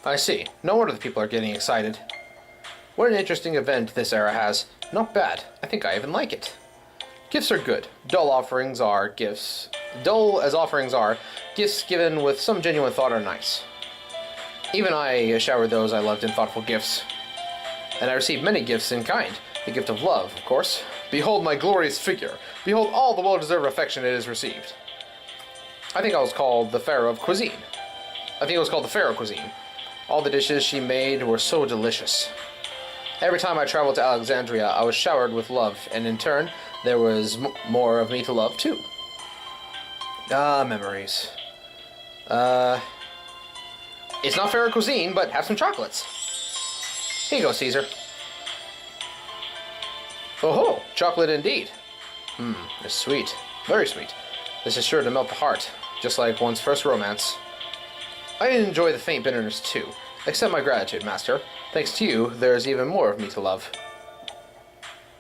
I see. No wonder the people are getting excited. What an interesting event this era has. Not bad. I think I even like it. Gifts are good. Dull as offerings are, gifts given with some genuine thought are nice. Even I showered those I loved in thoughtful gifts. And I received many gifts in kind. The gift of love, of course. Behold my glorious figure. Behold all the well-deserved affection it has received. I think I was called the Pharaoh of Cuisine. All the dishes she made were so delicious. Every time I traveled to Alexandria, I was showered with love, and in turn, there was more of me to love, too. Ah, memories. It's not Pharaoh cuisine, but have some chocolates. Here you go, Caesar. Oh ho, chocolate indeed. It's sweet. Very sweet. This is sure to melt the heart, just like one's first romance. I enjoy the faint bitterness, too. Accept my gratitude, master. Thanks to you, there is even more of me to love.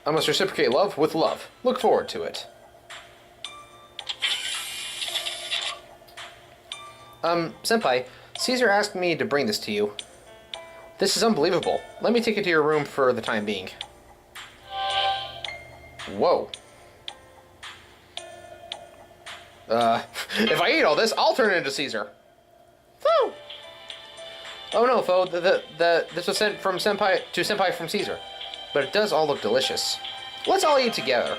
I must reciprocate love with love. Look forward to it. Senpai, Caesar asked me to bring this to you. This is unbelievable. Let me take it to your room for the time being. Whoa. If I eat all this, I'll turn into Caesar. Woo! Oh no, Fo, this was sent from Senpai to Senpai from Caesar. But it does all look delicious. Let's all eat together.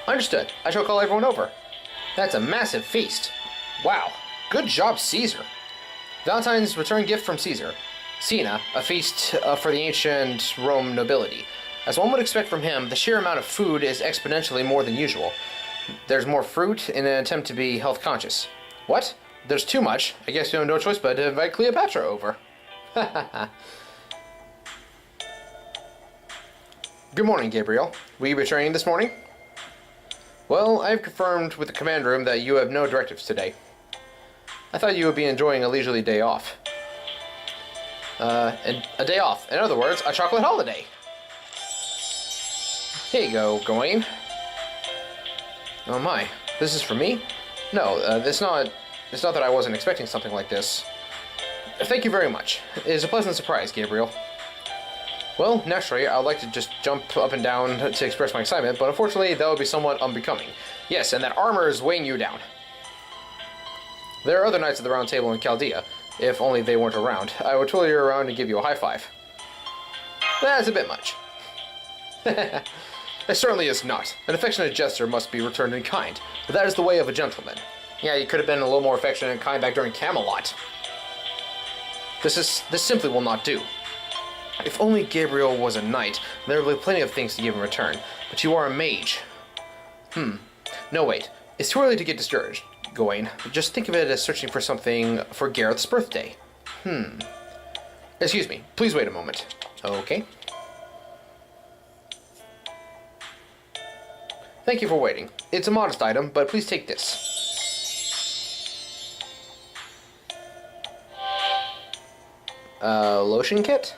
Understood. I shall call everyone over. That's a massive feast. Wow. Good job, Caesar. Valentine's return gift from Caesar. Cena, a feast for the ancient Rome nobility. As one would expect from him, the sheer amount of food is exponentially more than usual. There's more fruit in an attempt to be health conscious. What? There's too much. I guess you have no choice but to invite Cleopatra over. Good morning, Gabriel. Will you be training this morning? Well, I've confirmed with the command room that you have no directives today. I thought you would be enjoying a leisurely day off. And a day off. In other words, a chocolate holiday. Here you go, Gawain. Oh my, this is for me? No, it's not that I wasn't expecting something like this. Thank you very much. It is a pleasant surprise, Gabriel. Well, naturally, I'd like to just jump up and down to express my excitement, but unfortunately, that would be somewhat unbecoming. Yes, and that armor is weighing you down. There are other knights of the Round Table in Chaldea. If only they weren't around, I would twirl you around and give you a high five. That's a bit much. It certainly is not. An affectionate gesture must be returned in kind, but that is the way of a gentleman. Yeah, you could have been a little more affectionate and kind back during Camelot. This simply will not do. If only Gabriel was a knight, there would be plenty of things to give in return, but you are a mage. No, wait. It's too early to get discouraged, Gawain. Just think of it as searching for something for Gareth's birthday. Excuse me. Please wait a moment. Okay. Thank you for waiting. It's a modest item, but please take this. Lotion kit?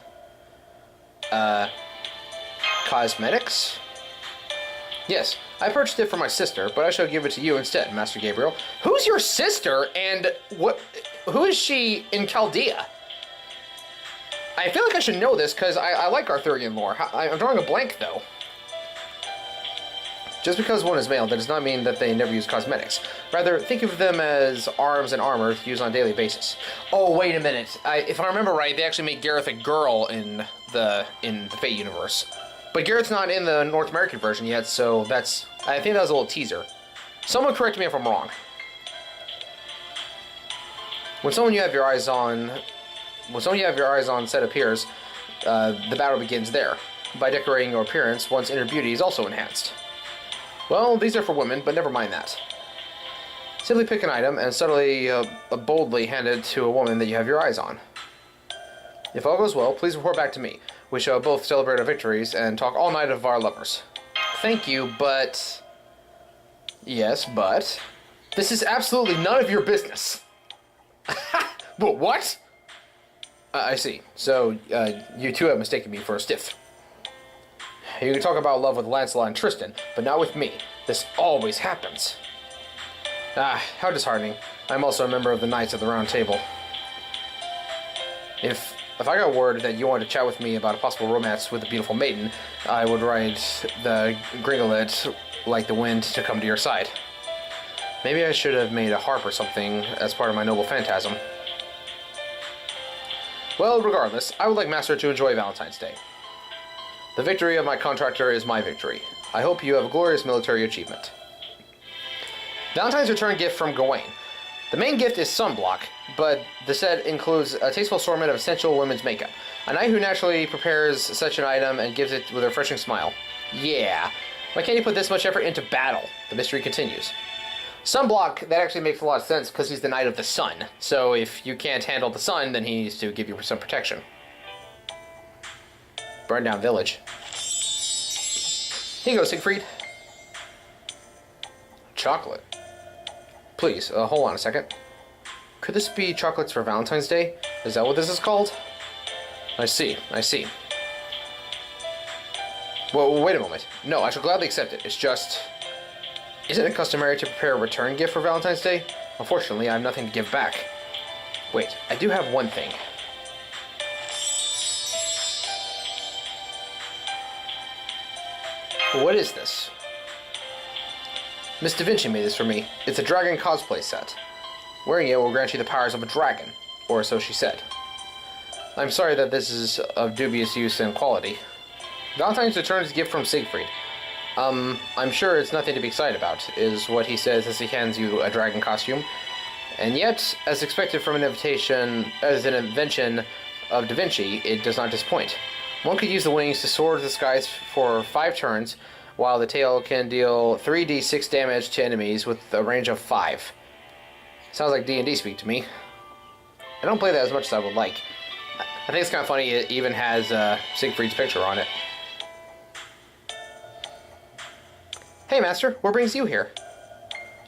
Cosmetics? Yes, I purchased it for my sister, but I shall give it to you instead, Master Gabriel. Who's your sister, and who is she in Chaldea? I feel like I should know this, because I like Arthurian lore. I'm drawing a blank, though. Just because one is male, that does not mean that they never use cosmetics. Rather, think of them as arms and armor used on a daily basis. Oh, wait a minute. If I remember right, they actually made Gareth a girl in the Fate universe. But Gareth's not in the North American version yet, so I think that was a little teaser. Someone correct me if I'm wrong. When someone you have your eyes on set appears, the battle begins there. By decorating your appearance, one's inner beauty is also enhanced. Well, these are for women, but never mind that. Simply pick an item and subtly, boldly hand it to a woman that you have your eyes on. If all goes well, please report back to me. We shall both celebrate our victories and talk all night of our lovers. Thank you, but... Yes, but... This is absolutely none of your business. But what? I see. So, you two have mistaken me for a stiff. You can talk about love with Lancelot and Tristan, but not with me. This always happens. Ah, how disheartening. I'm also a member of the Knights of the Round Table. If I got word that you wanted to chat with me about a possible romance with a beautiful maiden, I would ride the gringolet like the wind to come to your side. Maybe I should have made a harp or something as part of my noble phantasm. Well, regardless, I would like Master to enjoy Valentine's Day. The victory of my contractor is my victory. I hope you have a glorious military achievement. Valentine's return gift from Gawain. The main gift is sunblock, but the set includes a tasteful assortment of essential women's makeup. A knight who naturally prepares such an item and gives it with a refreshing smile. Yeah, why can't he put this much effort into battle? The mystery continues. Sunblock, that actually makes a lot of sense because he's the Knight of the Sun. So if you can't handle the sun, then he needs to give you some protection. Burn down village. Here you go, Siegfried. Chocolate. Please, hold on a second. Could this be chocolates for Valentine's Day? Is that what this is called? I see. Well, wait a moment. No, I shall gladly accept it. It's just... Isn't it customary to prepare a return gift for Valentine's Day? Unfortunately, I have nothing to give back. Wait, I do have one thing. What is this? Miss Da Vinci made this for me. It's a dragon cosplay set. Wearing it will grant you the powers of a dragon, or so she said. I'm sorry that this is of dubious use and quality. Valentine's returns gift from Siegfried. I'm sure it's nothing to be excited about, is what he says as he hands you a dragon costume. And yet, as expected from an invention of Da Vinci, it does not disappoint. One could use the wings to soar to the skies for 5 turns, while the tail can deal 3d6 damage to enemies with a range of 5. Sounds like D&D speak to me. I don't play that as much as I would like. I think it's kind of funny it even has Siegfried's picture on it. Hey, Master, what brings you here?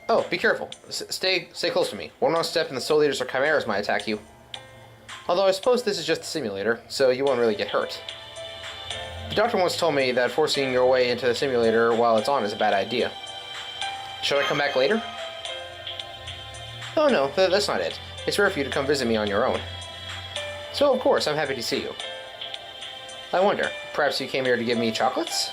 Oh, be careful. Stay close to me. One wrong step and the soul eaters or chimeras might attack you. Although I suppose this is just a simulator, so you won't really get hurt. The doctor once told me that forcing your way into the simulator while it's on is a bad idea. Should I come back later? Oh no, that's not it. It's rare for you to come visit me on your own. So of course, I'm happy to see you. I wonder, perhaps you came here to give me chocolates?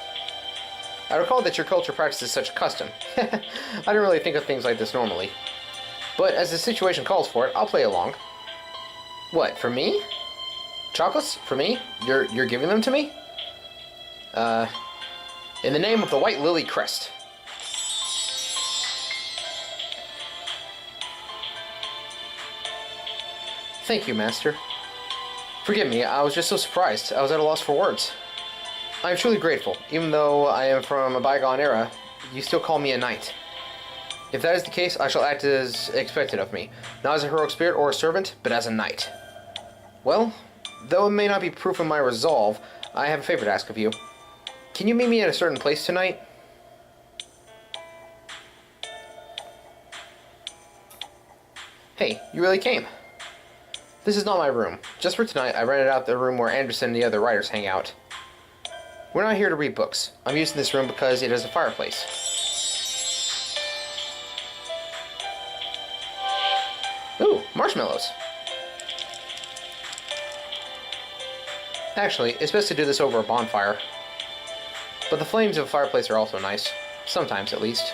I recall that your culture practices such a custom. I don't really think of things like this normally. But as the situation calls for it, I'll play along. What, for me? Chocolates? For me? You're giving them to me? In the name of the White Lily Crest. Thank you, Master. Forgive me, I was just so surprised. I was at a loss for words. I am truly grateful. Even though I am from a bygone era, you still call me a knight. If that is the case, I shall act as expected of me. Not as a heroic spirit or a servant, but as a knight. Well, though it may not be proof of my resolve, I have a favor to ask of you. Can you meet me at a certain place tonight? Hey, you really came. This is not my room. Just for tonight, I rented out the room where Anderson and the other writers hang out. We're not here to read books. I'm using this room because it has a fireplace. Ooh, marshmallows. Actually, it's best to do this over a bonfire. But the flames of a fireplace are also nice. Sometimes, at least.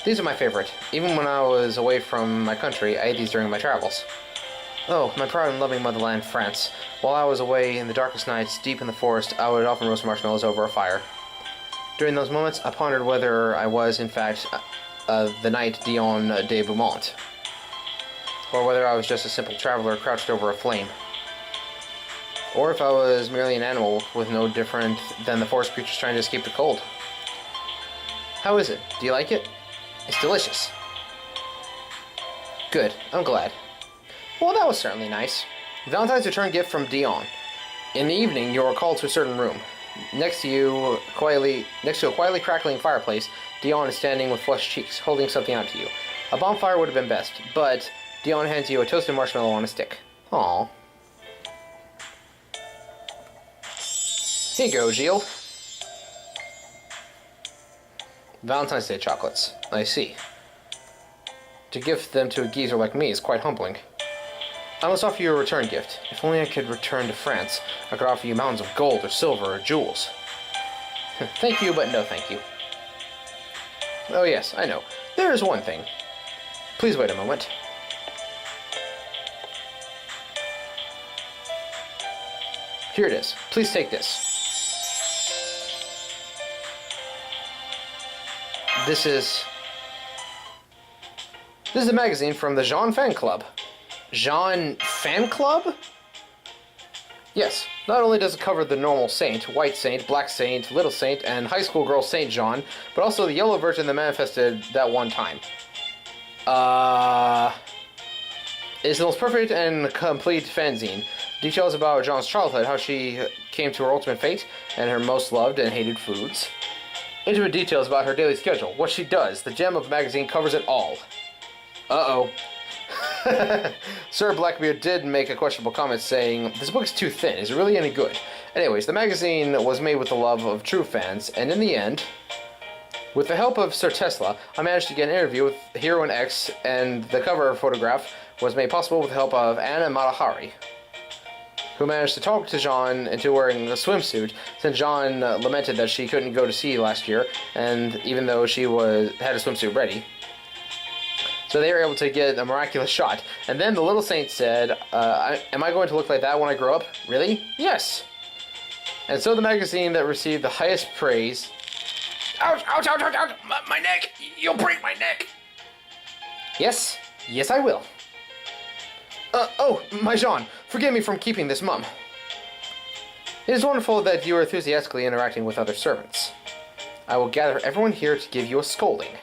These are my favorite. Even when I was away from my country, I ate these during my travels. Oh, my proud and loving motherland, France. While I was away in the darkest nights, deep in the forest, I would often roast marshmallows over a fire. During those moments, I pondered whether I was, in fact, the knight Dion de Beaumont, or whether I was just a simple traveler crouched over a flame. Or if I was merely an animal with no different than the forest creatures trying to escape the cold. How is it? Do you like it? It's delicious. Good. I'm glad. Well, that was certainly nice. Valentine's return gift from Dion. In the evening, you are called to a certain room. Next to a quietly crackling fireplace, Dion is standing with flushed cheeks, holding something out to you. A bonfire would have been best, but Dion hands you a toasted marshmallow on a stick. Aww. Here you go, Gilles. Valentine's Day chocolates. I see. To give them to a geezer like me is quite humbling. I must offer you a return gift. If only I could return to France, I could offer you mountains of gold or silver or jewels. Thank you, but no thank you. Oh yes, I know. There is one thing. Please wait a moment. Here it is. Please take this. This is a magazine from the Jean Fan Club. Jean Fan Club? Yes. Not only does it cover the normal saint, white saint, black saint, little saint, and high school girl Saint John, but also the yellow version that manifested that one time. It's the most perfect and complete fanzine. Details about John's childhood, how she came to her ultimate fate, and her most loved and hated foods. Intimate details about her daily schedule, what she does. The gem of the magazine covers it all. Uh-oh. Sir Blackbeard did make a questionable comment saying, "This book is too thin. Is it really any good?" Anyways, the magazine was made with the love of true fans, and in the end, with the help of Sir Tesla, I managed to get an interview with Heroine X, and the cover photograph was made possible with the help of Anna Matahari, who managed to talk to Jean into wearing a swimsuit, since Jean lamented that she couldn't go to sea last year, and even though she had a swimsuit ready. So they were able to get a miraculous shot. And then the little saint said, am I going to look like that when I grow up? Really? Yes. And so the magazine that received the highest praise... Ouch, ouch, ouch, ouch, ouch! My neck! You'll break my neck! Yes. Yes, I will. Oh, my Jean, forgive me from keeping this mum. It is wonderful that you are enthusiastically interacting with other servants. I will gather everyone here to give you a scolding.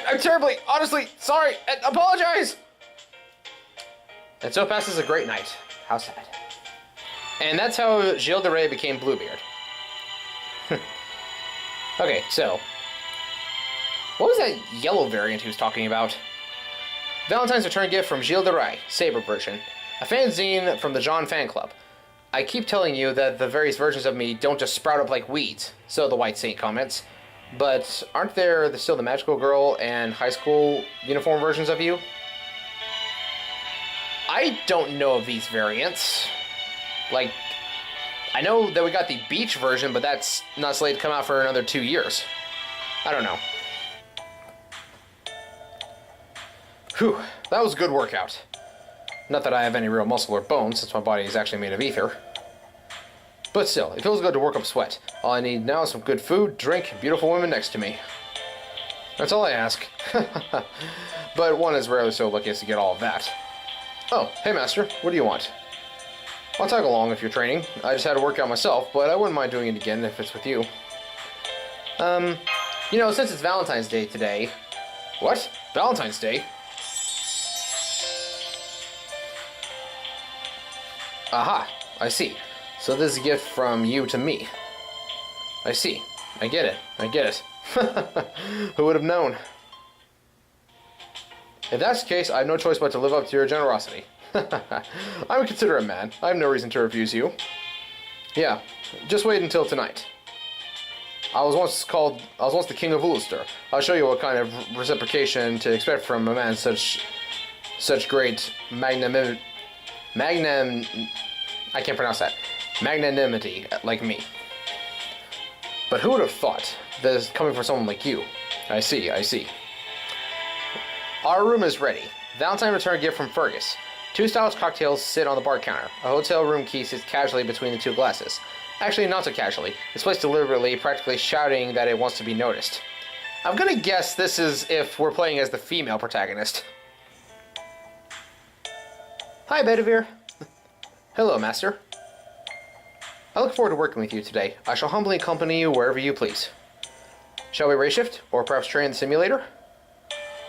I'm terribly, honestly, sorry, apologize! And so passes a great night. How sad. And that's how Gilles de Rais became Bluebeard. Okay, so... what was that yellow variant he was talking about? Valentine's return gift from Gilles de Rais, Saber version. A fanzine from the Jean Fan Club. I keep telling you that the various versions of me don't just sprout up like weeds, so the White Saint comments. But aren't there still the magical girl and high school uniform versions of you? I don't know of these variants. Like, I know that we got the beach version, but that's not slated to come out for another 2 years. I don't know. Whew, that was a good workout. Not that I have any real muscle or bone, since my body is actually made of ether. But still, it feels good to work up sweat. All I need now is some good food, drink, and beautiful women next to me. That's all I ask. But one is rarely so lucky as to get all of that. Oh, hey master, what do you want? I'll tag along if you're training. I just had to work out myself, but I wouldn't mind doing it again if it's with you. You know, since it's Valentine's Day today... What? Valentine's Day? Aha, I see. So this is a gift from you to me. I see. I get it. I get it. Who would have known? If that's the case, I have no choice but to live up to your generosity. I'm a considerate man. I have no reason to refuse you. Yeah, just wait until tonight. I was once the king of Ulster. I'll show you what kind of reciprocation to expect from a man such great I can't pronounce that. Magnanimity, like me. But who would have thought this coming from someone like you? I see, I see. Our room is ready. Valentine return gift from Fergus. 2 stylish cocktails sit on the bar counter. A hotel room key sits casually between the 2 glasses. Actually, not so casually. It's placed deliberately, practically shouting that it wants to be noticed. I'm gonna guess this is if we're playing as the female protagonist. Hi, Bedivere. Hello, master. I look forward to working with you today. I shall humbly accompany you wherever you please. Shall we race shift, or perhaps train in the simulator?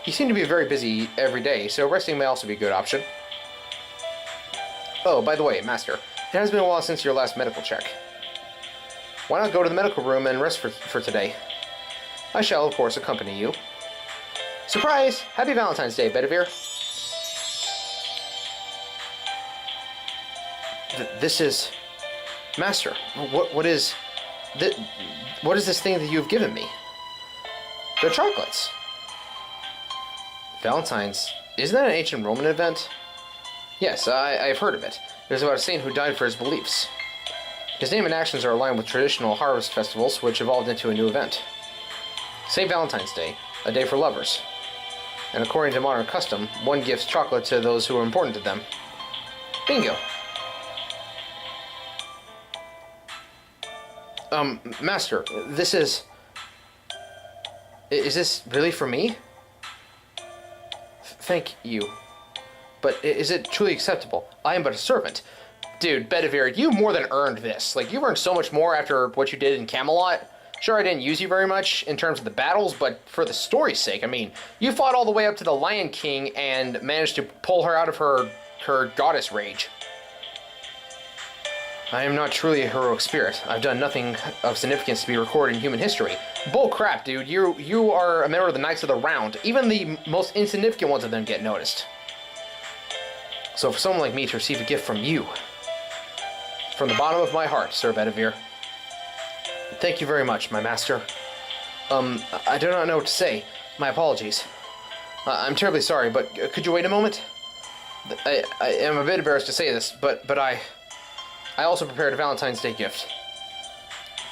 You seem to be very busy every day, so resting may also be a good option. Oh, by the way, master, it has been a while since your last medical check. Why not go to the medical room and rest for today? I shall, of course, accompany you. Surprise! Happy Valentine's Day, Bedivere. This is... Master, what is this thing that you've given me? They're chocolates. Valentine's Isn't that an ancient Roman event? Yes, I've heard of it. It was about a saint who died for his beliefs. His name and actions are aligned with traditional harvest festivals, which evolved into a new event. St. Valentine's Day, a day for lovers. And according to modern custom, one gives chocolate to those who are important to them. Bingo! Master, this is... Is this really for me? Thank you. But is it truly acceptable? I am but a servant. Dude, Bedivere, you more than earned this. Like, you earned so much more after what you did in Camelot. Sure, I didn't use you very much in terms of the battles, but for the story's sake, I mean, you fought all the way up to the Lion King and managed to pull her out of her goddess rage. I am not truly a heroic spirit. I've done nothing of significance to be recorded in human history. Bull crap, dude. You are a member of the Knights of the Round. Even the most insignificant ones of them get noticed. So for someone like me to receive a gift from you, from the bottom of my heart, Sir Bedivere, thank you very much, my master. I do not know what to say. My apologies. I'm terribly sorry, but could you wait a moment? I am a bit embarrassed to say this, but I also prepared a Valentine's Day gift.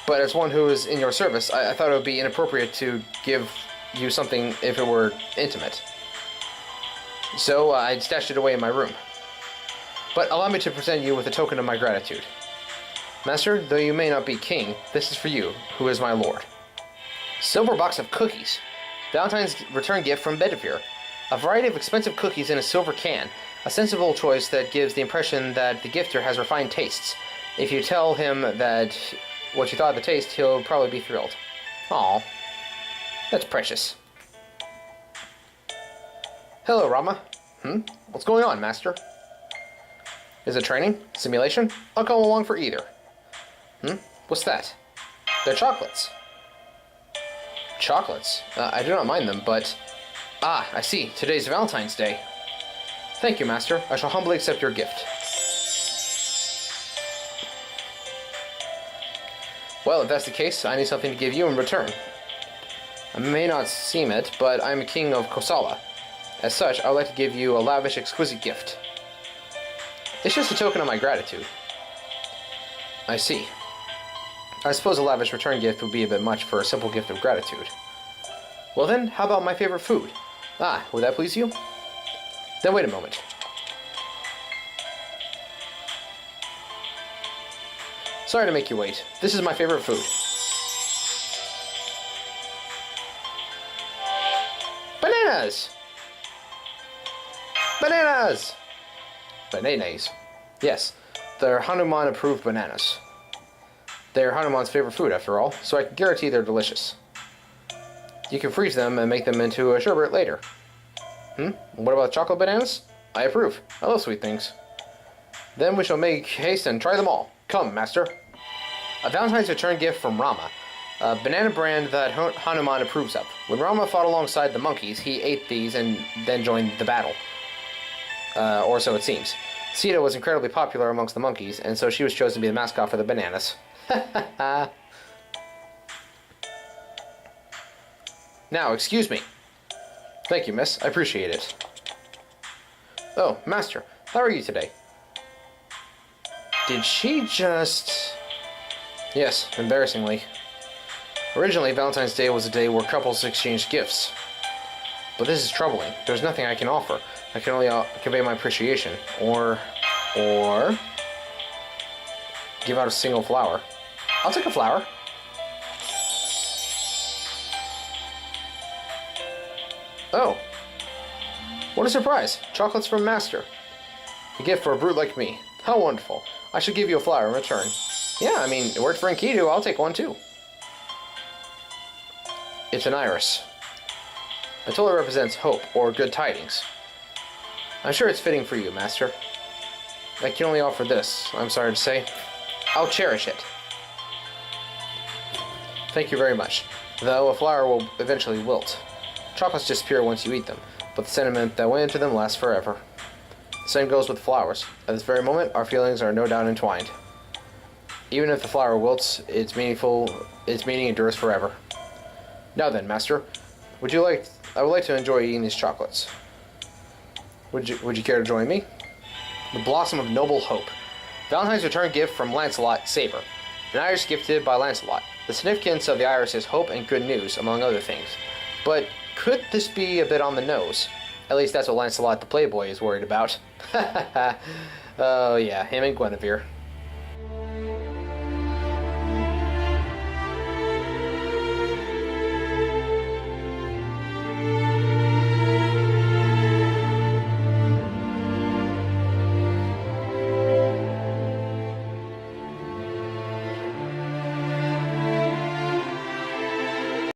But as one who is in your service, I thought it would be inappropriate to give you something if it were intimate. So I stashed it away in my room. But allow me to present you with a token of my gratitude. Master, though you may not be king, this is for you, who is my lord. Silver box of cookies. Valentine's return gift from Bedivere. A variety of expensive cookies in a silver can. A sensible choice that gives the impression that the gifter has refined tastes. If you tell him that what you thought of the taste, he'll probably be thrilled. Aw, that's precious. Hello, Rama. What's going on, master? Is it training? Simulation? I'll come along for either. What's that? They're chocolates. Chocolates? I do not mind them, but... Ah, I see. Today's Valentine's Day. Thank you, master. I shall humbly accept your gift. Well, if that's the case, I need something to give you in return. I may not seem it, but I am a king of Kosala. As such, I would like to give you a lavish, exquisite gift. It's just a token of my gratitude. I see. I suppose a lavish return gift would be a bit much for a simple gift of gratitude. Well then, how about my favorite food? Ah, would that please you? Then wait a moment. Sorry to make you wait. This is my favorite food. Bananas! Bananas! Bananas. Yes, they're Hanuman-approved bananas. They're Hanuman's favorite food, after all, so I can guarantee they're delicious. You can freeze them and make them into a sherbet later. What about chocolate bananas? I approve. I love sweet things. Then we shall make haste and try them all. Come, master. A Valentine's return gift from Rama. A banana brand that Hanuman approves of. When Rama fought alongside the monkeys, he ate these and then joined the battle. Or so it seems. Sita was incredibly popular amongst the monkeys, and so she was chosen to be the mascot for the bananas. Now, excuse me. Thank you, miss. I appreciate it. Oh, master, how are you today? Did she just... Yes, embarrassingly. Originally, Valentine's Day was a day where couples exchanged gifts. But this is troubling. There's nothing I can offer. I can only convey my appreciation. Or give out a single flower. I'll take a flower. Oh. What a surprise. Chocolates from Master. A gift for a brute like me. How wonderful. I should give you a flower in return. Yeah, I mean, it worked for Enkidu. I'll take one too. It's an iris. I told it represents hope or good tidings. I'm sure it's fitting for you, Master. I can only offer this, I'm sorry to say. I'll cherish it. Thank you very much. Though a flower will eventually wilt. Chocolates disappear once you eat them, but the sentiment that went into them lasts forever. The same goes with flowers. At this very moment, our feelings are no doubt entwined. Even if the flower wilts, its meaning endures forever. Now then, Master, I would like to enjoy eating these chocolates. Would you care to join me? The Blossom of Noble Hope. Valentine's return gift from Lancelot Saber. An iris gifted by Lancelot. The significance of the iris is hope and good news, among other things. But could this be a bit on the nose? At least that's what Lancelot the Playboy is worried about. Oh yeah, him and Guinevere.